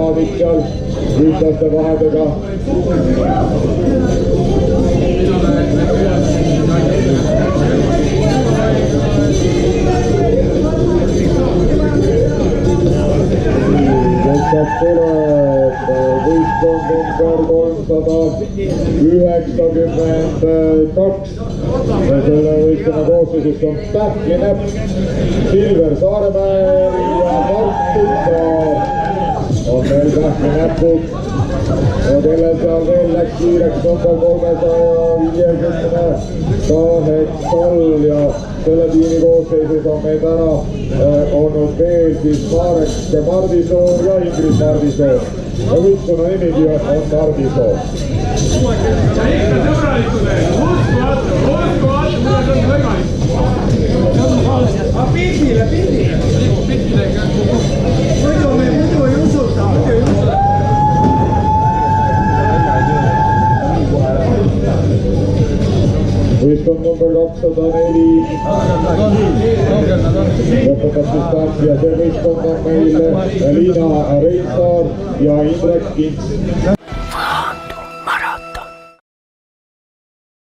saadik seal liitlaste vahedega. Kestad tuleb võistkond number 392 ja selle võistkonna koosseisus on Pähkli Näpp, Silver Saaremäe ja Martin Saar on meil Pähkli Näpud ja kellel seal veel läks kiireks number 358 ja selle tiimi koosseisus on meil täna olnud veel siis Marek Mardisoor ja Ingrid Mardisoor ja võistkonna nimigi on Mardisoor. Võistkond number 204 lõpetab distantsi ja see võistkond on meil Liina Reinsaar ja Indrek Kints.